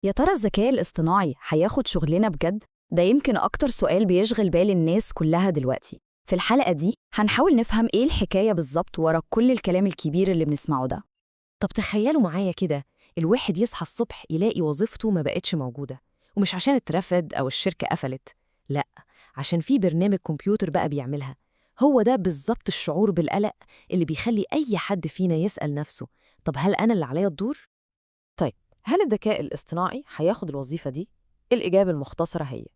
يا ترى الذكاء الاصطناعي هياخد شغلنا بجد؟ ده يمكن أكتر سؤال بيشغل بال الناس كلها دلوقتي. في الحلقة دي هنحاول نفهم إيه الحكاية بالظبط ورا كل الكلام الكبير اللي بنسمعه ده. طب تخيلوا معايا كده، الواحد يصحى الصبح يلاقي وظيفته ما بقتش موجودة، ومش عشان اترفد أو الشركة قفلت، لأ، عشان في برنامج كمبيوتر بقى بيعملها. هو ده بالظبط الشعور بالقلق اللي بيخلي أي حد فينا يسأل نفسه: طب هل أنا اللي عليا الدور؟ طيب، هل الذكاء الاصطناعي هياخد الوظيفة دي؟ الإجابة المختصرة هي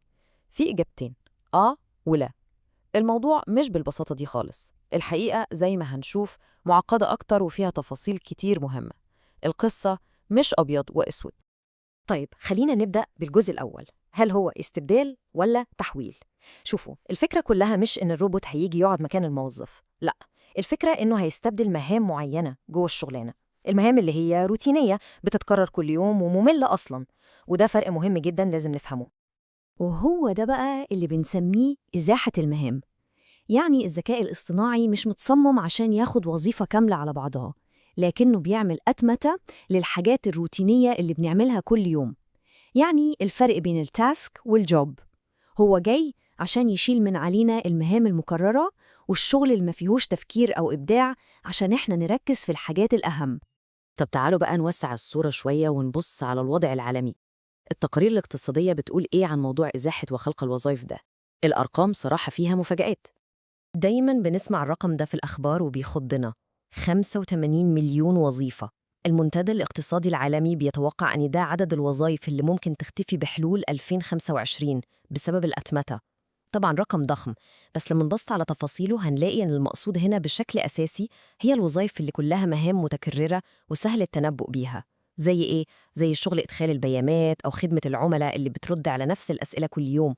في إجابتين: آه ولا. الموضوع مش بالبساطة دي خالص. الحقيقة زي ما هنشوف معقدة أكتر وفيها تفاصيل كتير مهمة. القصة مش أبيض وأسود. طيب خلينا نبدأ بالجزء الأول، هل هو استبدال ولا تحويل؟ شوفوا، الفكرة كلها مش إن الروبوت هيجي يقعد مكان الموظف، لأ، الفكرة إنه هيستبدل مهام معينة جوه الشغلانة، المهام اللي هي روتينية بتتكرر كل يوم ومملة أصلاً، وده فرق مهم جداً لازم نفهمه. وهو ده بقى اللي بنسميه إزاحة المهام. يعني الذكاء الاصطناعي مش متصمم عشان ياخد وظيفة كاملة على بعضها، لكنه بيعمل أتمتة للحاجات الروتينية اللي بنعملها كل يوم. يعني الفرق بين التاسك والجوب، هو جاي عشان يشيل من علينا المهام المكررة والشغل اللي ما فيهوش تفكير أو إبداع، عشان إحنا نركز في الحاجات الأهم. طب تعالوا بقى نوسع الصورة شوية ونبص على الوضع العالمي. التقارير الاقتصادية بتقول إيه عن موضوع إزاحة وخلق الوظائف ده؟ الأرقام صراحة فيها مفاجآت. دايماً بنسمع الرقم ده في الأخبار وبيخضنا: 85 مليون وظيفة. المنتدى الاقتصادي العالمي بيتوقع أن ده عدد الوظائف اللي ممكن تختفي بحلول 2025 بسبب الأتمتة. طبعاً رقم ضخم، بس لما نبص على تفاصيله هنلاقي أن المقصود هنا بشكل أساسي هي الوظائف اللي كلها مهام متكررة وسهل التنبؤ بيها. زي إيه؟ زي شغل إدخال البيانات أو خدمة العملاء اللي بترد على نفس الأسئلة كل يوم.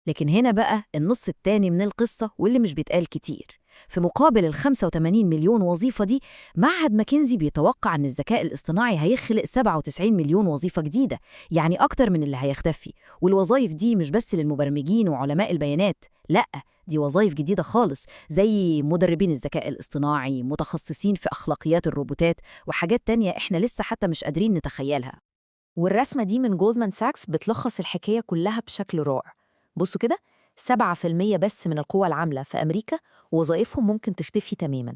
لكن هنا بقى النص التاني من القصة واللي مش بيتقال كتير. في مقابل ال 85 مليون وظيفة دي، معهد ماكنزي بيتوقع أن الذكاء الاصطناعي هيخلق 97 مليون وظيفة جديدة، يعني أكتر من اللي هيختفي. والوظائف دي مش بس للمبرمجين وعلماء البيانات، لأ، دي وظائف جديدة خالص، زي مدربين الذكاء الاصطناعي، متخصصين في أخلاقيات الروبوتات، وحاجات تانية إحنا لسه حتى مش قادرين نتخيلها. والرسمة دي من جولدمان ساكس بتلخص الحكاية كلها بشكل رائع. بصوا كده، 7% بس من القوى العاملة في أمريكا وظائفهم ممكن تختفي تماماً،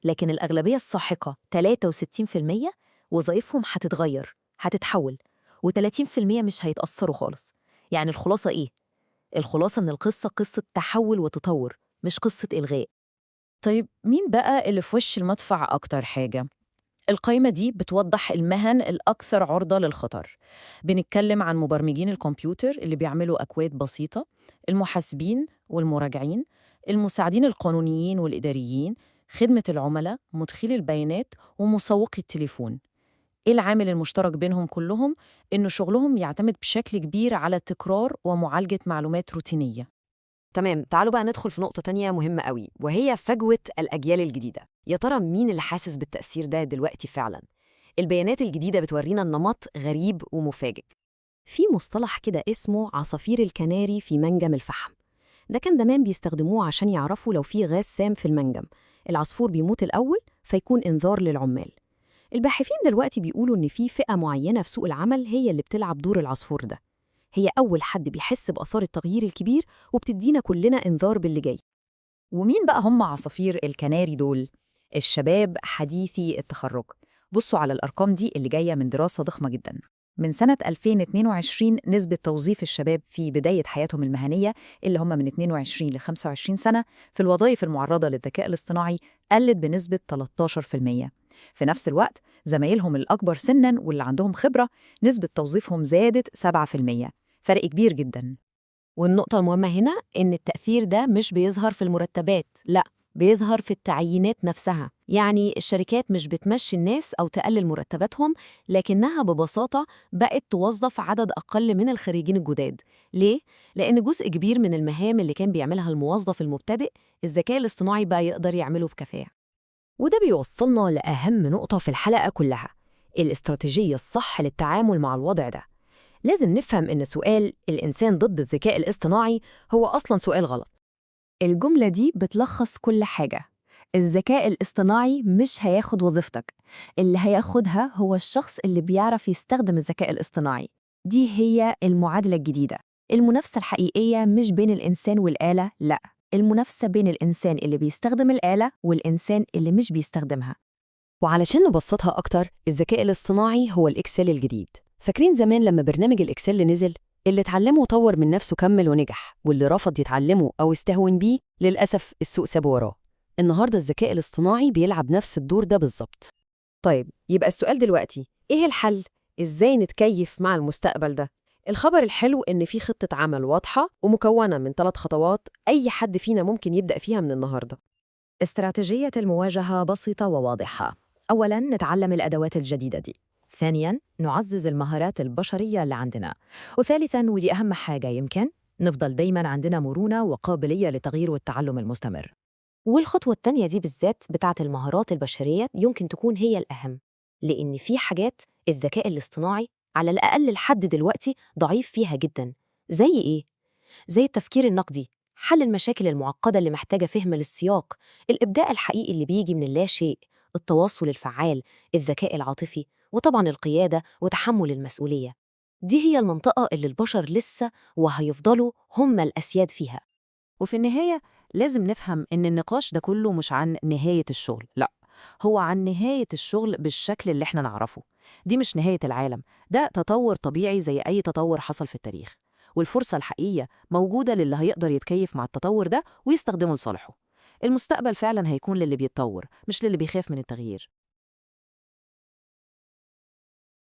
لكن الأغلبية الساحقة 63% وظائفهم هتتغير، هتتحول، و30% مش هيتأثروا خالص. يعني الخلاصة إيه؟ الخلاصة إن القصة قصة تحول وتطور، مش قصة إلغاء. طيب مين بقى اللي في وش المدفع أكتر حاجة؟ القائمة دي بتوضح المهن الأكثر عرضة للخطر. بنتكلم عن مبرمجين الكمبيوتر اللي بيعملوا أكواد بسيطة، المحاسبين والمراجعين، المساعدين القانونيين والإداريين، خدمة العملاء، مدخلي البيانات، ومسوقي التليفون. إيه العامل المشترك بينهم كلهم؟ إنه شغلهم يعتمد بشكل كبير على التكرار ومعالجة معلومات روتينية. تمام، تعالوا بقى ندخل في نقطة تانية مهمة قوي، وهي فجوة الأجيال الجديدة. يا ترى مين اللي حاسس بالتأثير ده دلوقتي فعلاً؟ البيانات الجديدة بتورينا النمط غريب ومفاجئ. في مصطلح كده اسمه عصافير الكناري في منجم الفحم. ده كان زمان بيستخدموه عشان يعرفوا لو في غاز سام في المنجم. العصفور بيموت الأول فيكون إنذار للعمال. الباحثين دلوقتي بيقولوا إن في فئة معينة في سوق العمل هي اللي بتلعب دور العصفور ده. هي أول حد بيحس بآثار التغيير الكبير وبتدينا كلنا إنذار باللي جاي. ومين بقى هم عصافير الكناري دول؟ الشباب حديثي التخرج. بصوا على الأرقام دي اللي جاية من دراسة ضخمة جدا. من سنة 2022 نسبة توظيف الشباب في بداية حياتهم المهنية، اللي هم من 22 ل 25 سنة، في الوظائف المعرضة للذكاء الاصطناعي قلت بنسبة 13%. في نفس الوقت زمايلهم الأكبر سناً واللي عندهم خبرة نسبة توظيفهم زادت 7%. فرق كبير جدا. والنقطة المهمة هنا إن التأثير ده مش بيظهر في المرتبات، لأ، بيظهر في التعيينات نفسها. يعني الشركات مش بتمشي الناس أو تقلل مرتباتهم، لكنها ببساطة بقت توظف عدد أقل من الخريجين الجداد. ليه؟ لأن جزء كبير من المهام اللي كان بيعملها الموظف المبتدئ الذكاء الاصطناعي بقى يقدر يعمله بكفاءة. وده بيوصلنا لأهم نقطة في الحلقة كلها: الاستراتيجية الصح للتعامل مع الوضع ده. لازم نفهم إن سؤال الإنسان ضد الذكاء الاصطناعي هو أصلاً سؤال غلط. الجملة دي بتلخص كل حاجة. الذكاء الاصطناعي مش هياخد وظيفتك، اللي هياخدها هو الشخص اللي بيعرف يستخدم الذكاء الاصطناعي. دي هي المعادلة الجديدة. المنافسة الحقيقية مش بين الإنسان والآلة، لأ، المنافسة بين الإنسان اللي بيستخدم الآلة والإنسان اللي مش بيستخدمها. وعلشان نبسطها أكتر، الذكاء الاصطناعي هو الإكسل الجديد. فاكرين زمان لما برنامج الإكسل نزل؟ اللي اتعلمه وطور من نفسه كمل ونجح، واللي رفض يتعلمه أو استهون بيه للأسف السوق سابه وراه. النهاردة الذكاء الاصطناعي بيلعب نفس الدور ده بالظبط. طيب، يبقى السؤال دلوقتي، إيه الحل؟ إزاي نتكيف مع المستقبل ده؟ الخبر الحلو إن في خطة عمل واضحة ومكونة من 3 خطوات أي حد فينا ممكن يبدأ فيها من النهاردة. استراتيجية المواجهة بسيطة وواضحة. أولاً، نتعلم الأدوات الجديدة دي. ثانياً، نعزز المهارات البشرية اللي عندنا. وثالثاً، ودي أهم حاجة يمكن، نفضل دايماً عندنا مرونة وقابلية للتغيير والتعلم المستمر. والخطوة التانية دي بالذات بتاعة المهارات البشرية يمكن تكون هي الأهم، لأن في حاجات الذكاء الاصطناعي على الأقل لحد دلوقتي ضعيف فيها جداً. زي إيه؟ زي التفكير النقدي، حل المشاكل المعقدة اللي محتاجة فهم للسياق، الإبداع الحقيقي اللي بيجي من اللا شيء، التواصل الفعال، الذكاء العاطفي، وطبعاً القيادة وتحمل المسؤولية. دي هي المنطقة اللي البشر لسه وهيفضلوا هم الأسياد فيها. وفي النهاية لازم نفهم إن النقاش ده كله مش عن نهاية الشغل، لأ، هو عن نهاية الشغل بالشكل اللي احنا نعرفه. دي مش نهاية العالم، ده تطور طبيعي زي أي تطور حصل في التاريخ. والفرصة الحقيقية موجودة للي هيقدر يتكيف مع التطور ده ويستخدمه لصالحه. المستقبل فعلا هيكون للي بيتطور، مش للي بيخاف من التغيير.